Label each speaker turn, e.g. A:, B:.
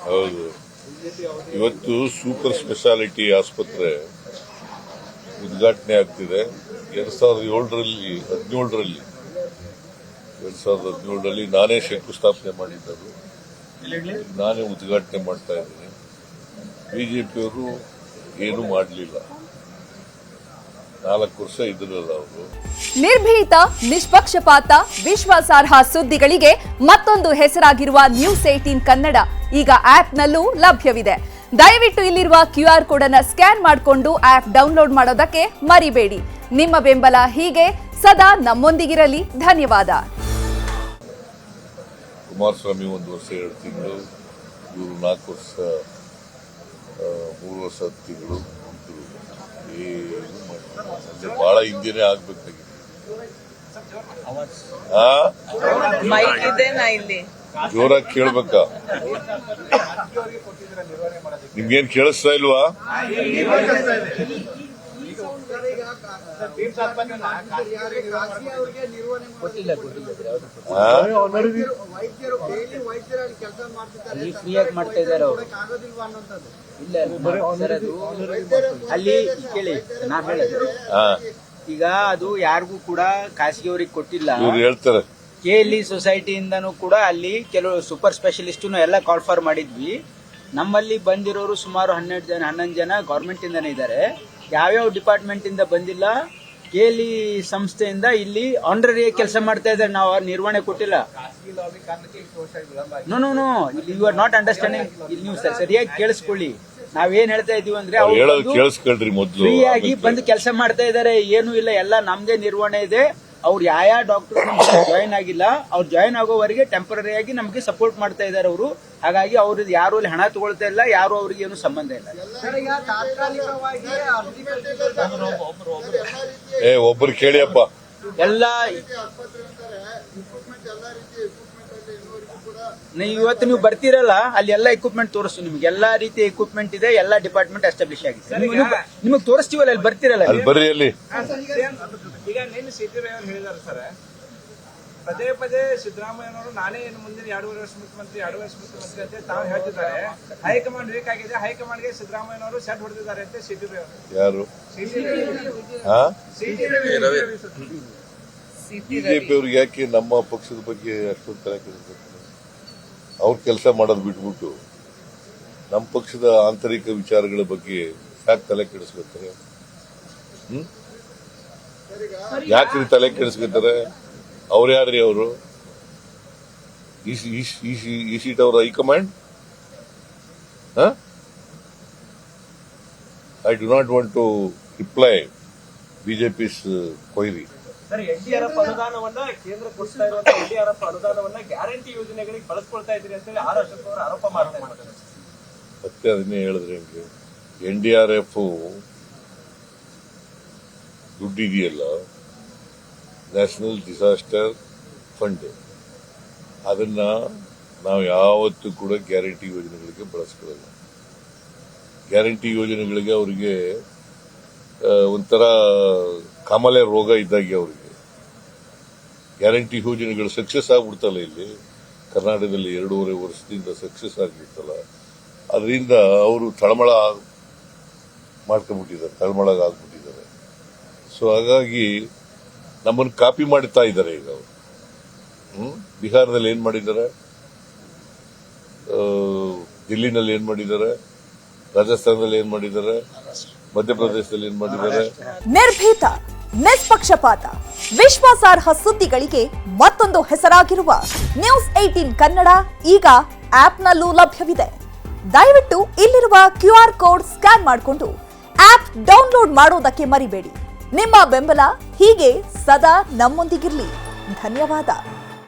A: ಹೌದು, ಇವತ್ತು super speciality ಆಸ್ಪತ್ರೆ ಉದ್ಘಾಟನೆ ಆಗ್ತಿದೆ. 2017ರಲ್ಲಿ ನಾನೇ ಶಂಕುಸ್ಥಾಪನೆ ಮಾಡಿದ್ದದು, ನಾನೇ ಉದ್ಘಾಟನೆ ಮಾಡ್ತಾ ಇದ್ದೀನಿ. ಬಿಜೆಪಿಯವರು ಏನೂ ಮಾಡಲಿಲ್ಲ, 4 ವರ್ಷ ಇದ್ರಲ್ಲ ಅವರು.
B: ನಿರ್ಭೀತ, ನಿಷ್ಪಕ್ಷಪಾತ, ವಿಶ್ವಾಸಾರ್ಹ ಸುದ್ದಿಗಳಿಗೆ ಮತ್ತೊಂದು ಹೆಸರಾಗಿರುವ ನ್ಯೂಸ್ 18 ಕನ್ನಡ ಈಗ ಆಪ್ನಲ್ಲೂ ಲಭ್ಯವಿದೆ. ದಯವಿಟ್ಟು ಇಲ್ಲಿರುವ QR ಕೋಡ್ ಅನ್ನು ಸ್ಕ್ಯಾನ್ ಮಾಡಿಕೊಂಡು ಆಪ್ ಡೌನ್ಲೋಡ್ ಮಾಡೋದಕ್ಕೆ ಮರಿಬೇಡಿ. ನಿಮ್ಮ ಬೆಂಬಲ ಹೀಗೆ ಸದಾ ನಮ್ಮೊಂದಿಗಿರಲಿ. ಧನ್ಯವಾದ.
A: ಕುಮಾರಸ್ವಾಮಿ 1 ವರ್ಷ 2 ತಿಂಗಳು, ಇವರು 4 ವರ್ಷ 3 ವರ್ಷ 10 ತಿಂಗಳು ಬಹಳ ಹಿಂದಿನೇ ಆಗ್ಬೇಕಾಗಿದೆ. ಜೋರಾಗಿ ಕೇಳ್ಬೇಕಾ? ನಿಮ್ಗೇನ್ ಕೇಳಿಸ್ತಾ ಇಲ್ವಾ?
C: ಅಲ್ಲಿ ಕೇಳಿ ನಾ ಹೇಳೋದು, ಈಗ ಅದು ಯಾರಿಗೂ ಕೂಡ ಖಾಸಗಿಯವರಿಗೆ ಕೊಟ್ಟಿಲ್ಲ.
A: ಹೇಳ್ತಾರೆ
C: KLE ಸೊಸೈಟಿಯಿಂದನೂ ಕೂಡ ಅಲ್ಲಿ ಕೆಲವು ಸೂಪರ್ ಸ್ಪೆಷಲಿಸ್ಟ್ ಎಲ್ಲ ಕಾಲ್ ಫಾರ್ ಮಾಡಿದ್ವಿ. ನಮ್ಮಲ್ಲಿ ಬಂದಿರೋರು ಸುಮಾರು 11 ಜನ ಗವರ್ಮೆಂಟ್ ಇಂದಾನೆ ಇದ್ದಾರೆ. ಯಾವ್ಯಾವ ಡಿಪಾರ್ಟ್ಮೆಂಟ್ ಇಂದ ಬಂದಿಲ್ಲ, KLE ಸಂಸ್ಥೆಯಿಂದ ಇಲ್ಲಿ ಆನರರಿ ಕೆಲಸ ಮಾಡ್ತಾ ಇದ್ದಾರೆ. ನಾವು ನಿರ್ವಹಣೆ ಕೊಟ್ಟಿಲ್ಲ. No you are not understanding. ಇಲ್ಲಿ ನೀವು ಸರಿಯಾಗಿ ಕೇಳಿಸ್ಕೊಳ್ಳಿ. ನಾವೇನ್ ಹೇಳ್ತಾ ಇದೀವಿ ಅಂದ್ರೆ ಫ್ರೀ ಆಗಿ ಬಂದು ಕೆಲಸ ಮಾಡ್ತಾ ಇದ್ದಾರೆ. ಏನು ಇಲ್ಲ, ಎಲ್ಲ ನಮ್ದೇ ನಿರ್ವಹಣೆ ಇದೆ. ಅವ್ರು ಯಾವ ಡಾಕ್ಟರ್ ಜಾಯಿನ್ ಆಗಿಲ್ಲ, ಅವ್ರು ಜಾಯಿನ್ ಆಗೋವರೆಗೆ ಟೆಂಪರರಿ ಆಗಿ ನಮ್ಗೆ ಸಪೋರ್ಟ್ ಮಾಡ್ತಾ ಇದ್ದಾರೆ ಅವರು. ಹಾಗಾಗಿ ಅವ್ರದ್ದು ಯಾರು ಅಲ್ಲಿ ಹಣ ತಗೊಳ್ತಾ ಇಲ್ಲ, ಯಾರು ಅವ್ರಿಗೆ ಏನು ಸಂಬಂಧ ಇಲ್ಲ.
A: ಒಬ್ಬರು ಕೇಳಿಯಪ್ಪ,
C: ಎಲ್ಲ ಇವತ್ತು ನೀವು ಬರ್ತೀರಲ್ಲ, ಅಲ್ಲಿ ಎಲ್ಲ ಎಕ್ವಿಪ್ಮೆಂಟ್ ತೋರಿಸ್ತು ನಿಮ್ಗೆ. ಎಲ್ಲಾ ರೀತಿಯ ಎಕ್ವಿಪ್ಮೆಂಟ್ ಇದೆ, ಎಲ್ಲಾ ಡಿಪಾರ್ಟ್ಮೆಂಟ್ ಎಸ್ಟಾಬ್ಲಿಷ್ ಆಗಿದೆ. ನಿಮಗೆ ತೋರಿಸ್ತೀವಲ್ಲ, ಅಲ್ಲಿ ಬರ್ತೀರಲ್ಲ.
A: ಬರ್ರಿ ಅಲ್ಲಿ.
D: ಈಗ ನಿನ್ನ ಸಿದ್ದರಾಮಯ್ಯ ಹೇಳಿದಾರೆ ಸರ್, ಪದೇ ಪದೇ ಸಿದ್ದರಾಮಯ್ಯನವರು ನಾನೇ ಇನ್ನು ಮುಂದಿನ 2.5 ವರ್ಷ ಮುಖ್ಯಮಂತ್ರಿ ಅಂತ ತಾವು ಹೇಳ್ತಿದ್ದಾರೆ. ಹೈಕಮಾಂಡ್ ವೀಕ್ ಆಗಿದೆ, ಹೈಕಮಾಂಡ್ಗೆ ಸಿದ್ದರಾಮಯ್ಯನವರು ಸೆಟ್ ಹೊಡೆದಿದ್ದಾರೆ ಅಂತ ಸಿದ್ದರಾಮಯ್ಯ.
A: ಯಾರು? ಬಿಜೆಪಿ ಅವ್ರಿಗೆ ಯಾಕೆ ನಮ್ಮ ಪಕ್ಷದ ಬಗ್ಗೆ ಅಷ್ಟೊಂದು ತಲೆ ಕೆಡಿಸ್ಬೇಕು? ಅವ್ರ ಕೆಲಸ ಮಾಡೋದು ಬಿಟ್ಬಿಟ್ಟು ನಮ್ಮ ಪಕ್ಷದ ಆಂತರಿಕ ವಿಚಾರಗಳ ಬಗ್ಗೆ ಯಾಕೆ ತಲೆ ಕೆಡಿಸ್ಕೊತಾರೆ? ಯಾಕ್ರಿ ತಲೆ ಕೆಡಿಸ್ಕೊತಾರೆ? ಅವ್ರು ಯಾರ್ರಿ ಅವರು? ಈ ಸೀಟ್ ಅವರ high command? I do not want to reply BJP's ಕೊಯ್ರಿ.
D: NDRF ಅನುದಾನವನ್ನ ಕೇಂದ್ರ ಕೊಡ್ತಾ ಇರುವಂತ NDRF ಅನುದಾನವನ್ನ ಗ್ಯಾರಂಟಿ ಯೋಜನೆಗಳಿಗೆ ಬಳಸ್ಕೊಳ್ತಾ ಇದ್ರಿ ಅಂತ ಹೇಳಿ ಆರ್ ಅಶೋಕ್ ಅವರು ಆರೋಪ ಮಾಡ್ತಾ ಇದ್ದಾರೆ.
A: ಮತ್ತೆ ಅದನ್ನೇ ಹೇಳಿದ್ರೆ ಹೆಂಗೆ? NDRF ದುಡ್ಡಿದೆಯಲ್ಲ, ನ್ಯಾಷನಲ್ ಡಿಸಾಸ್ಟರ್ ಫಂಡ್, ಅದನ್ನ ನಾವು ಯಾವತ್ತೂ ಕೂಡ ಗ್ಯಾರಂಟಿ ಯೋಜನೆಗಳಿಗೆ ಬಳಸ್ಕೊಳ್ಳಲ್ಲ. ಗ್ಯಾರಂಟಿ ಯೋಜನೆಗಳಿಗೆ ಅವರಿಗೆ ಒಂಥರ ಕಾಮಾಲೆ ರೋಗ ಇದ್ದಾಗೆ ಅವರಿಗೆ. ಗ್ಯಾರಂಟಿ ಯೋಜನೆಗಳು ಸಕ್ಸಸ್ ಆಗ್ಬಿಡ್ತಲ್ಲ, ಇಲ್ಲಿ ಕರ್ನಾಟಕದಲ್ಲಿ 2.5 ವರ್ಷದಿಂದ ಸಕ್ಸಸ್ ಆಗ್ಬಿಡ್ತಲ್ಲ, ಅದರಿಂದ ಅವರು ತಳಮಳ ಆಗ್ಬಿಟ್ಟಿದ್ದಾರೆ. ಸೊ ಹಾಗಾಗಿ ನಮ್ಮನ್ನು ಕಾಪಿ ಮಾಡ್ತಾ ಇದ್ದಾರೆ ಈಗ ಅವರು. ಬಿಹಾರದಲ್ಲಿ ಏನ್ ಮಾಡಿದ್ದಾರೆ, ದಿಲ್ಲಿನಲ್ಲಿ ಏನ್ ಮಾಡಿದ್ದಾರೆ, ರಾಜಸ್ಥಾನದಲ್ಲಿ ಏನ್ ಮಾಡಿದ್ದಾರೆ, ಮಧ್ಯಪ್ರದೇಶದಲ್ಲಿ ಏನ್ ಮಾಡಿದ್ದಾರೆ.
B: ನಿರ್ಭೀತ, ನಿಷ್ಪಕ್ಷಪಾತ, ವಿಶ್ವಾಸಾರ್ಹ ಸುದ್ದಿಗಳಿಗೆ ಮತ್ತೊಂದು ಹೆಸರಾಗಿರುವ ನ್ಯೂಸ್ 18 ಕನ್ನಡ ಈಗ ಆಪ್ನಲ್ಲೂ ಲಭ್ಯವಿದೆ. ದಯವಿಟ್ಟು ಇಲ್ಲಿರುವ QR ಕೋಡ್ ಸ್ಕ್ಯಾನ್ ಮಾಡಿಕೊಂಡು ಆಪ್ ಡೌನ್ಲೋಡ್ ಮಾಡೋದಕ್ಕೆ ಮರಿಬೇಡಿ. ನಿಮ್ಮ ಬೆಂಬಲ ಹೀಗೆ ಸದಾ ನಮ್ಮೊಂದಿಗಿರಲಿ. ಧನ್ಯವಾದ.